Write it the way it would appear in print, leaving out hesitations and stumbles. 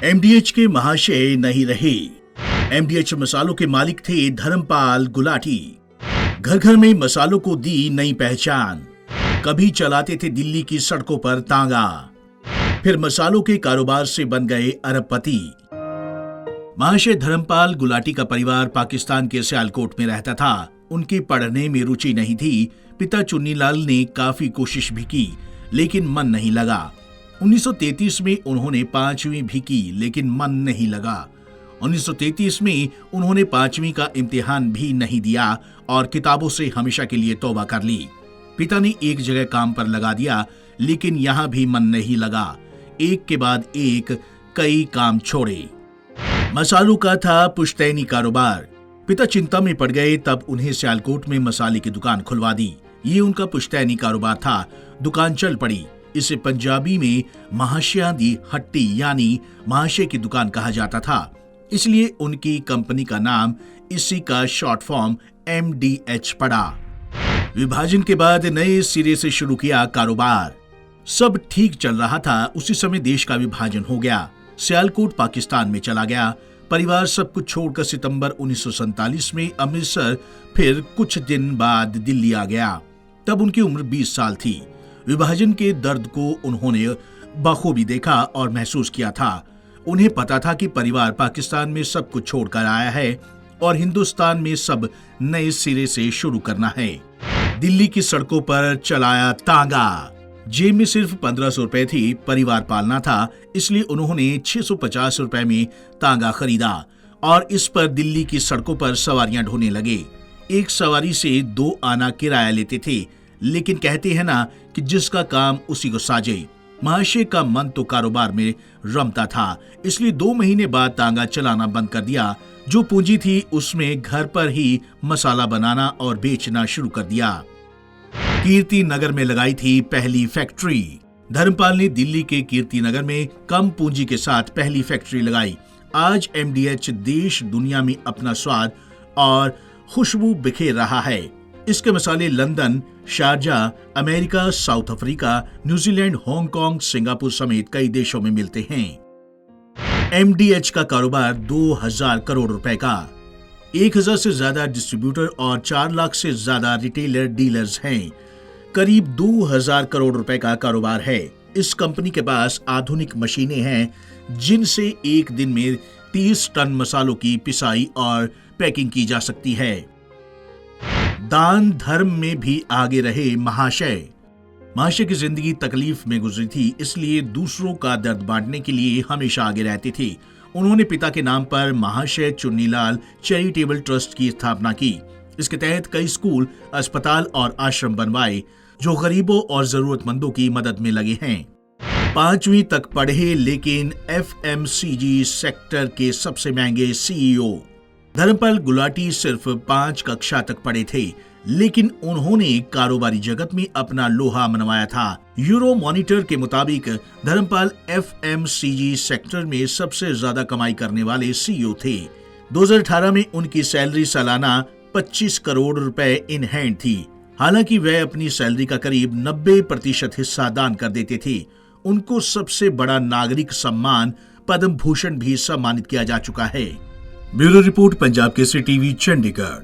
एमडीएच के महाशय नहीं रहे। एमडीएच मसालों के मालिक थे धर्मपाल गुलाटी। घर घर में मसालों को दी नई पहचान। कभी चलाते थे दिल्ली की सड़कों पर तांगा, फिर मसालों के कारोबार से बन गए अरबपति। महाशय धर्मपाल गुलाटी का परिवार पाकिस्तान के सियालकोट में रहता था। उनकी पढ़ने में रुचि नहीं थी। पिता चुन्नीलाल ने काफी कोशिश भी की, लेकिन मन नहीं लगा। 1933 में उन्होंने 5वीं भी की, लेकिन मन नहीं लगा। 1933 में उन्होंने 5वीं का इम्तिहान भी नहीं दिया और किताबों से हमेशा के लिए तौबा कर ली। पिता ने एक जगह काम पर लगा दिया, लेकिन यहाँ भी मन नहीं लगा। एक के बाद एक कई काम छोड़े। मसालों का था पुश्तैनी कारोबार। पिता चिंता में पड़ गए, तब उन्हें सियालकोट में मसाले की दुकान खुलवा दी। ये उनका पुश्तैनी कारोबार था। दुकान चल पड़ी। इसे पंजाबी में महाशया दी हट्टी यानी महाशय की दुकान कहा जाता था, इसलिए उनकी कंपनी का नाम इसी का शॉर्ट फॉर्म एमडीएच पड़ा। विभाजन के बाद नए सिरे से शुरू किया कारोबार। सब ठीक चल रहा था। उसी समय देश का विभाजन हो गया। सियालकोट पाकिस्तान में चला गया। परिवार सब कुछ छोड़कर सितंबर 1947 में अमृतसर, फिर कुछ दिन बाद दिल्ली आ गया। तब उनकी उम्र 20 साल थी। विभाजन के दर्द को उन्होंने बखूबी देखा और महसूस किया था। उन्हें पता था कि परिवार पाकिस्तान में सब कुछ छोड़कर आया है और हिंदुस्तान में सब नए सिरे से शुरू करना है। दिल्ली की सड़कों पर चलाया तांगा। जेब में सिर्फ 1500 रुपए थी। परिवार पालना था, इसलिए उन्होंने 650 रुपए में तांगा खरीदा और इस पर दिल्ली की सड़कों पर सवारियां ढोने लगे। एक सवारी से 2 आना किराया लेते थे, लेकिन कहते हैं ना कि जिसका काम उसी को साजे। महाशय का मन तो कारोबार में रमता था, इसलिए 2 महीने बाद तांगा चलाना बंद कर दिया। जो पूंजी थी उसमें घर पर ही मसाला बनाना और बेचना शुरू कर दिया। कीर्ति नगर में लगाई थी पहली फैक्ट्री। धर्मपाल ने दिल्ली के कीर्ति नगर में कम पूंजी के साथ पहली फैक्ट्री लगाई। आज एमडीएच देश दुनिया में अपना स्वाद और खुशबू बिखेर रहा है। इसके मसाले London, Sharjah, America, south Africa, New Zealand, Hong Kong, Singapore समेत कई देशों में मिलते हैं। एमडीएच का कारोबार 2000 करोड़ रुपए का। 1000 से ज्यादा डिस्ट्रीब्यूटर और 4 लाख से ज्यादा रिटेलर डीलर्स हैं। करीब 2000 करोड़ रुपए का कारोबार है। इस कंपनी के पास आधुनिक मशीनें हैं, जिनसे एक दिन में 30 टन मसालों की पिसाई और पैकिंग की जा सकती है। दान धर्म में भी आगे रहे महाशय। महाशय की जिंदगी तकलीफ में गुजरी थी, इसलिए दूसरों का दर्द बांटने के लिए हमेशा आगे रहते थे। उन्होंने पिता के नाम पर महाशय चुन्नीलाल चैरिटेबल ट्रस्ट की स्थापना की। इसके तहत कई स्कूल, अस्पताल और आश्रम बनवाए, जो गरीबों और जरूरतमंदों की मदद में लगे हैं। 5वीं तक पढ़े, लेकिन एफएमसीजी सेक्टर के सबसे महंगे सीईओ। धर्मपाल गुलाटी सिर्फ 5 कक्षा तक पढ़े थे, लेकिन उन्होंने कारोबारी जगत में अपना लोहा मनवाया था। यूरो मॉनिटर के मुताबिक धर्मपाल एफएमसीजी सेक्टर में सबसे ज्यादा कमाई करने वाले सीईओ थे। 2018 में उनकी सैलरी सालाना 25 करोड़ रुपए इन हैंड थी। हालांकि वह अपनी सैलरी का करीब 90% हिस्सा दान कर देते थे। उनको सबसे बड़ा नागरिक सम्मान पद्म भूषण भी सम्मानित किया जा चुका है। Bureau report, Punjab Kesari TV, Chandigarh.